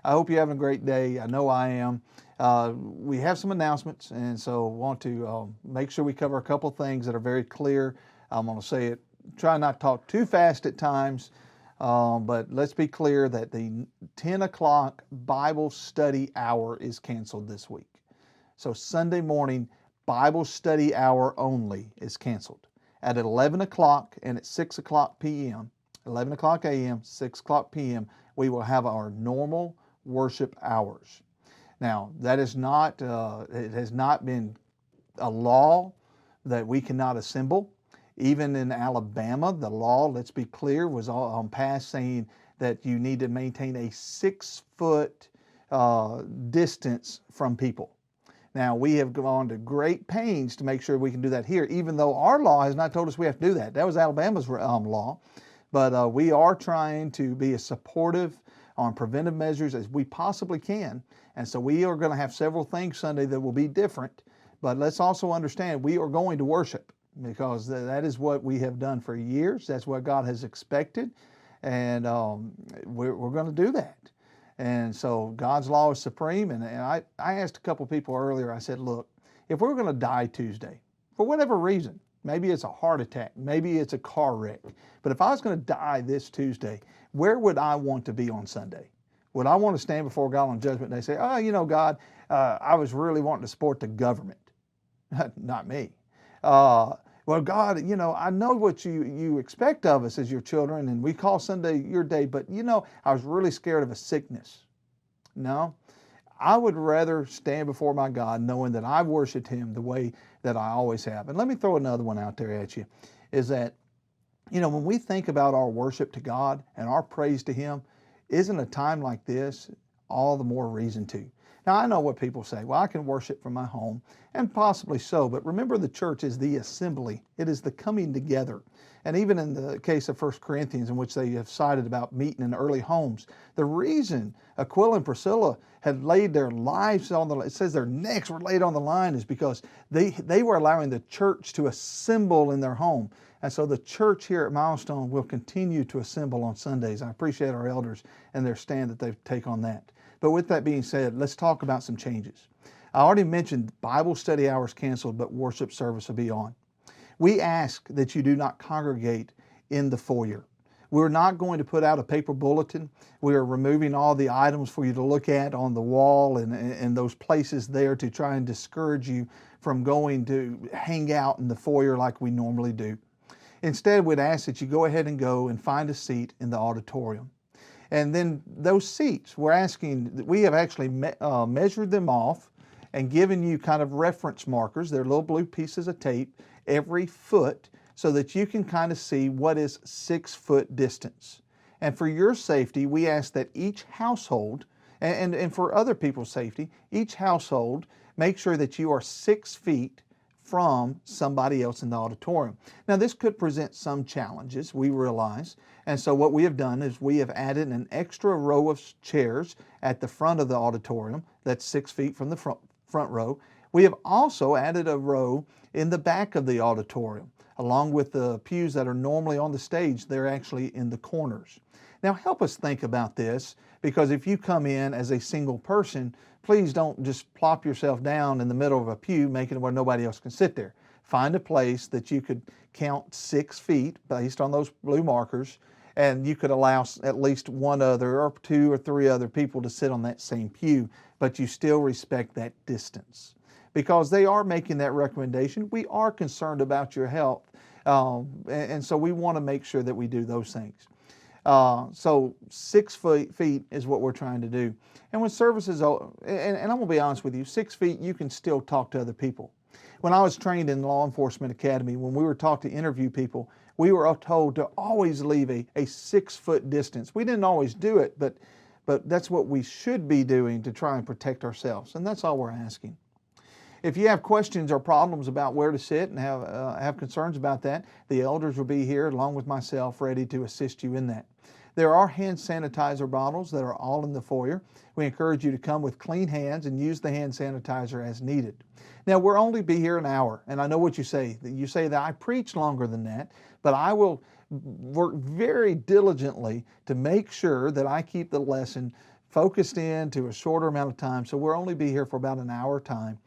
I hope you're having a great day. I know I am. We have some announcements, and so want to make sure we cover a couple things that are very clear. I'm going to say it, try not to talk too fast at times, but let's be clear that the 10 o'clock Bible study hour is canceled this week. So Sunday morning, Bible study hour only is canceled. At 11 o'clock and at 6 o'clock p.m., 11 o'clock a.m., 6 o'clock p.m., we will have our normal worship hours. Now, that is not, it has not been a law that we cannot assemble. Even in Alabama, the law, let's be clear, was passed saying that you need to maintain a 6-foot distance from people. Now, we have gone to great pains to make sure we can do that here, even though our law has not told us we have to do that. That was Alabama's law. But we are trying to be as supportive on preventive measures as we possibly can. And so we are going to have several things Sunday that will be different. But let's also understand we are going to worship, because that is what we have done for years. That's what God has expected. And we're going to do that. And so God's law is supreme. And I asked a couple people earlier, I said, look, if we're going to die Tuesday, for whatever reason, maybe it's a heart attack, maybe it's a car wreck, but if I was going to die this Tuesday, where would I want to be on Sunday? Would I want to stand before God on Judgment Day and say, oh, you know, God, I was really wanting to support the government? Not me. Well, God, you know, I know what you expect of us as your children, and we call Sunday your day, but you know, I was really scared of a sickness. No, I would rather stand before my God knowing that I've worshiped Him the way that I always have. And let me throw another one out there at you, is that, you know, when we think about our worship to God and our praise to Him, isn't a time like this all the more reason to? Now, I know what people say, well, I can worship from my home, and possibly so, but remember, the church is the assembly. It is the coming together. And even in the case of 1 Corinthians, in which they have cited about meeting in early homes, the reason Aquila and Priscilla had laid their lives on the, it says their necks were laid on the line, is because they were allowing the church to assemble in their home. And so the church here at Milestone will continue to assemble on Sundays. I appreciate our elders and their stand that they take on that. But with that being said, let's talk about some changes. I already mentioned Bible study hours canceled, but worship service will be on. We ask that you do not congregate in the foyer. We're not going to put out a paper bulletin. We are removing all the items for you to look at on the wall and those places there to try and discourage you from going to hang out in the foyer like we normally do. Instead, we'd ask that you go ahead and go and find a seat in the auditorium. And then those seats, we have actually measured them off and given you kind of reference markers. They're little blue pieces of tape every foot, so that you can kind of see what is 6-foot distance. And for your safety, we ask that each household, and for other people's safety, each household make sure that you are 6 feet from somebody else in the auditorium. Now, this could present some challenges, we realize, and so what we have done is we have added an extra row of chairs at the front of the auditorium that's 6 feet from the front row. We have also added a row in the back of the auditorium, along with the pews that are normally on the stage. They're actually in the corners. Now, help us think about this, because if you come in as a single person, please don't just plop yourself down in the middle of a pew, making it where nobody else can sit there. Find a place that you could count 6 feet based on those blue markers, and you could allow at least one other or 2 or 3 other people to sit on that same pew, but you still respect that distance. Because they are making that recommendation. We are concerned about your health, and so we want to make sure that we do those things. So 6 feet is what we're trying to do. And when services, and I'm going to be honest with you, 6 feet, you can still talk to other people. When I was trained in Law Enforcement Academy, when we were taught to interview people, we were told to always leave a 6-foot distance. We didn't always do it, but that's what we should be doing to try and protect ourselves. And that's all we're asking. If you have questions or problems about where to sit and have concerns about that, the elders will be here along with myself ready to assist you in that. There are hand sanitizer bottles that are all in the foyer. We encourage you to come with clean hands and use the hand sanitizer as needed. Now, we'll only be here an hour, and I know what you say. You say that I preach longer than that, but I will work very diligently to make sure that I keep the lesson focused in to a shorter amount of time. So we'll only be here for about an hour time.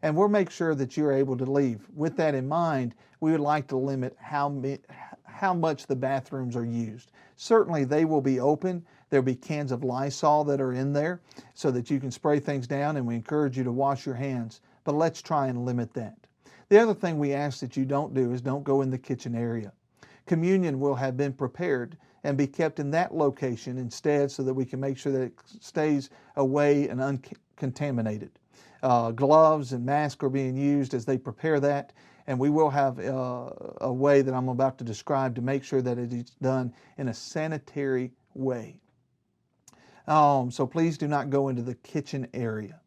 And we'll make sure that you're able to leave. With that in mind, we would like to limit how much the bathrooms are used. Certainly they will be open. There'll be cans of Lysol that are in there so that you can spray things down, and we encourage you to wash your hands. But let's try and limit that. The other thing we ask that you don't do is don't go in the kitchen area. Communion will have been prepared and be kept in that location instead, so that we can make sure that it stays away and uncontaminated. Gloves and masks are being used as they prepare that, and we will have a way that I'm about to describe to make sure that it is done in a sanitary way. So please do not go into the kitchen area.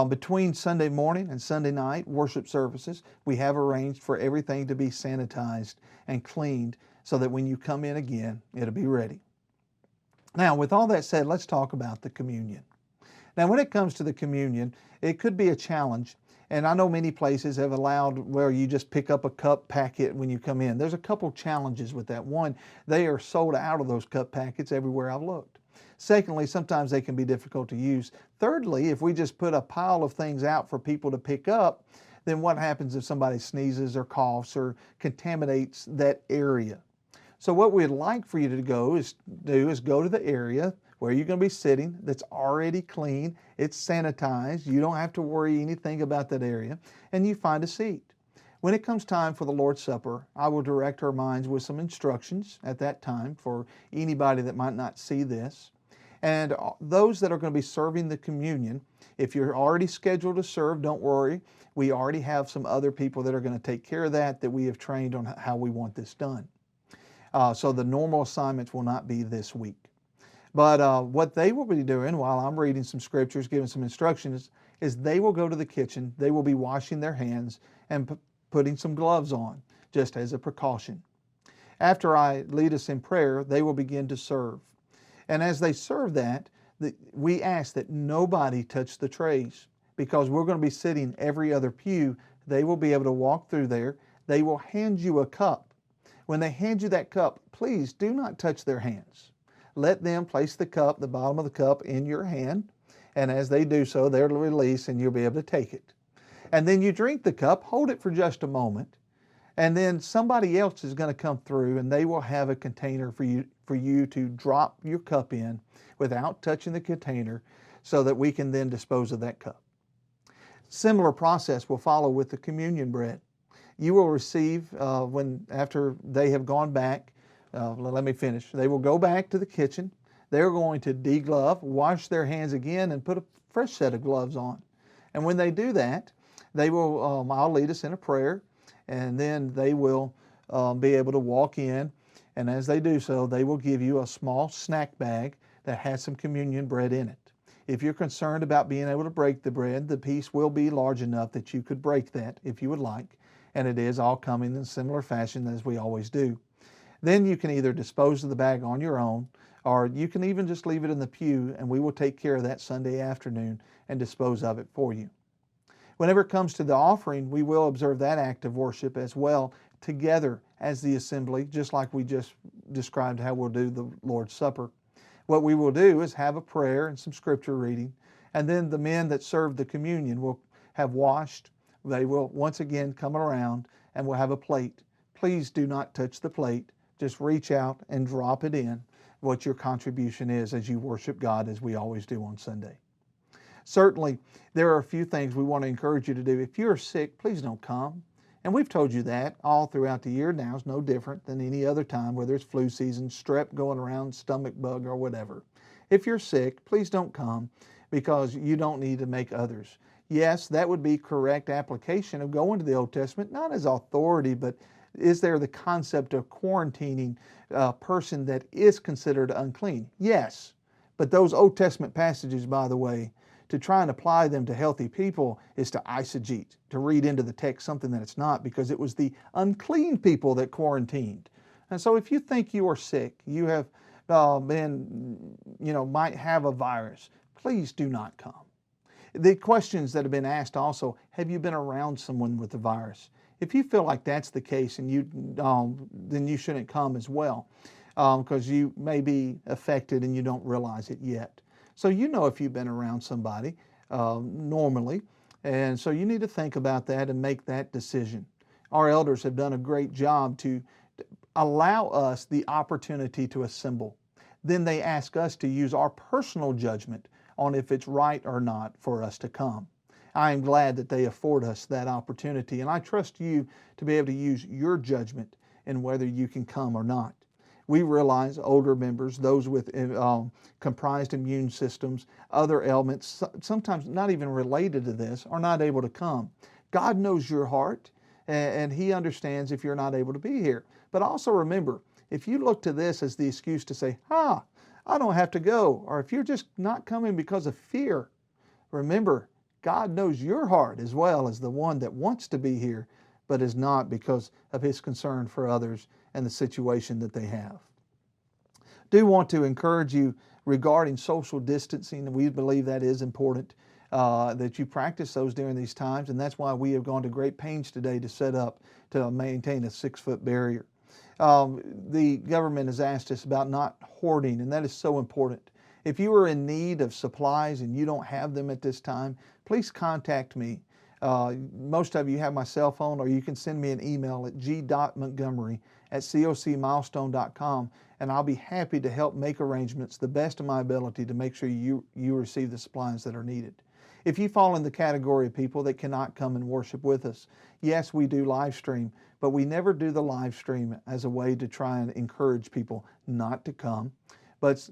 Between Sunday morning and Sunday night worship services, we have arranged for everything to be sanitized and cleaned so that when you come in again, it'll be ready. Now, with all that said, let's talk about the communion. Now, when it comes to the communion, it could be a challenge, and I know many places have allowed where you just pick up a cup packet when you come in. There's a couple challenges with that. One, they are sold out of those cup packets everywhere I've looked. Secondly, sometimes they can be difficult to use. Thirdly, if we just put a pile of things out for people to pick up, then what happens if somebody sneezes or coughs or contaminates that area? So what we'd like for you to do is go to the area where you're going to be sitting that's already clean, it's sanitized, you don't have to worry anything about that area, and you find a seat. When it comes time for the Lord's Supper, I will direct our minds with some instructions at that time for anybody that might not see this. And those that are going to be serving the communion, if you're already scheduled to serve, don't worry. We already have some other people that are going to take care of that we have trained on how we want this done. So the normal assignments will not be this week. But what they will be doing while I'm reading some scriptures, giving some instructions, is they will go to the kitchen, they will be washing their hands and putting some gloves on, just as a precaution. After I lead us in prayer, they will begin to serve. And as they serve that, we ask that nobody touch the trays, because we're going to be sitting every other pew. They will be able to walk through there. They will hand you a cup. When they hand you that cup, please do not touch their hands. Let them place the cup, the bottom of the cup, in your hand. And as they do so, they'll release and you'll be able to take it. And then you drink the cup, hold it for just a moment, and then somebody else is going to come through and they will have a container for you to drop your cup in without touching the container, so that we can then dispose of that cup. Similar process will follow with the communion bread. You will receive, after they have gone back, let me finish. They will go back to the kitchen. They're going to deglove, wash their hands again, and put a fresh set of gloves on. And when they do that, they will, I'll lead us in a prayer, and then they will be able to walk in. And as they do so, they will give you a small snack bag that has some communion bread in it. If you're concerned about being able to break the bread, the piece will be large enough that you could break that if you would like. And it is all coming in a similar fashion as we always do. Then you can either dispose of the bag on your own, or you can even just leave it in the pew, and we will take care of that Sunday afternoon and dispose of it for you. Whenever it comes to the offering, we will observe that act of worship as well, together as the assembly, just like we just described how we'll do the Lord's Supper. What we will do is have a prayer and some scripture reading, and then the men that serve the communion will have washed. They will once again come around and we'll have a plate. Please do not touch the plate. Just reach out and drop it in, what your contribution is as you worship God, as we always do on Sunday. Certainly, there are a few things we want to encourage you to do. If you're sick, please don't come. And we've told you that all throughout the year now. It's no different than any other time, whether it's flu season, strep going around, stomach bug, or whatever. If you're sick, please don't come, because you don't need to make others. Yes, that would be correct application of going to the Old Testament, not as authority, but is there the concept of quarantining a person that is considered unclean? Yes, but those Old Testament passages, by the way, to try and apply them to healthy people is to eisegete, to read into the text something that it's not, because it was the unclean people that quarantined. And so if you think you are sick, you have might have a virus, please do not come. The questions that have been asked also, have you been around someone with the virus? If you feel like that's the case, and then you shouldn't come as well, because you may be affected and you don't realize it yet. So you know if you've been around somebody normally, and so you need to think about that and make that decision. Our elders have done a great job to allow us the opportunity to assemble. Then they ask us to use our personal judgment on if it's right or not for us to come. I am glad that they afford us that opportunity, and I trust you to be able to use your judgment in whether you can come or not. We realize older members, those with comprised immune systems, other ailments, sometimes not even related to this, are not able to come. God knows your heart, and He understands if you're not able to be here. But also remember, if you look to this as the excuse to say, I don't have to go, or if you're just not coming because of fear, remember, God knows your heart as well as the one that wants to be here, but is not because of His concern for others and the situation that they have. Do want to encourage you regarding social distancing, and we believe that is important, that you practice those during these times, and that's why we have gone to great pains today to set up to maintain a 6-foot barrier. The government has asked us about not hoarding, and that is so important. If you are in need of supplies and you don't have them at this time, please contact me. Most of you have my cell phone, or you can send me an email at g.montgomery@cocmilestone.com, and I'll be happy to help make arrangements the best of my ability to make sure you receive the supplies that are needed. If you fall in the category of people that cannot come and worship with us, yes, we do live stream, but we never do the live stream as a way to try and encourage people not to come. But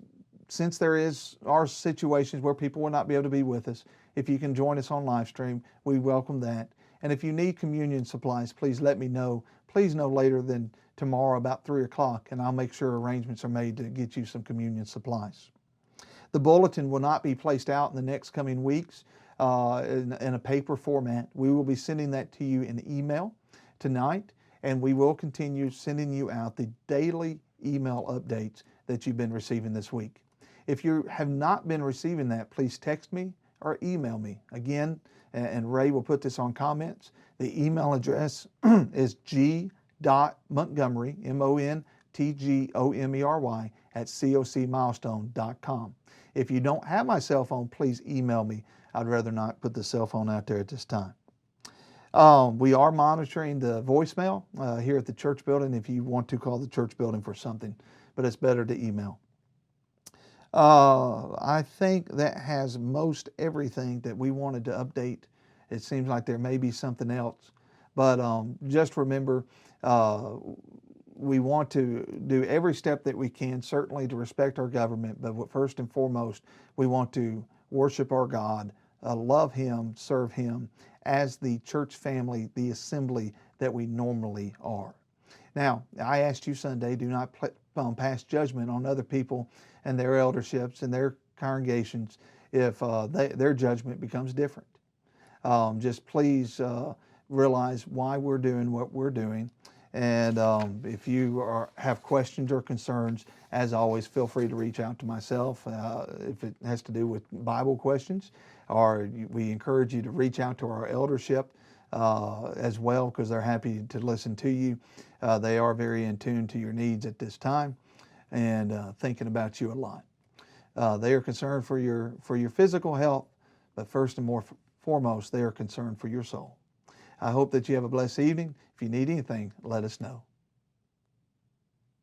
since are situations where people will not be able to be with us, if you can join us on live stream, we welcome that. And if you need communion supplies, please let me know. Please no later than tomorrow about 3 o'clock, and I'll make sure arrangements are made to get you some communion supplies. The bulletin will not be placed out in the next coming weeks in a paper format. We will be sending that to you in email tonight, and we will continue sending you out the daily email updates that you've been receiving this week. If you have not been receiving that, please text me or email me. Again, and Ray will put this on comments. The email address is g.montgomery, MONTGOMERY, @cocmilestone.com. If you don't have my cell phone, please email me. I'd rather not put the cell phone out there at this time. We are monitoring the voicemail here at the church building if you want to call the church building for something, but it's better to email. I think that has most everything that we wanted to update. It seems like there may be something else, but just remember, we want to do every step that we can, certainly to respect our government, but first and foremost, we want to worship our God, love Him, serve Him as the church family, the assembly that we normally are. Now, I asked you Sunday, do not pass judgment on other people and their elderships and their congregations if their judgment becomes different. Just please realize why we're doing what we're doing. And if you have questions or concerns, as always, feel free to reach out to myself if it has to do with Bible questions, or we encourage you to reach out to our eldership as well, because they're happy to listen to you. They are very in tune to your needs at this time and thinking about you a lot. They are concerned for your physical health, but first and foremost, they are concerned for your soul. I hope that you have a blessed evening. If you need anything, let us know.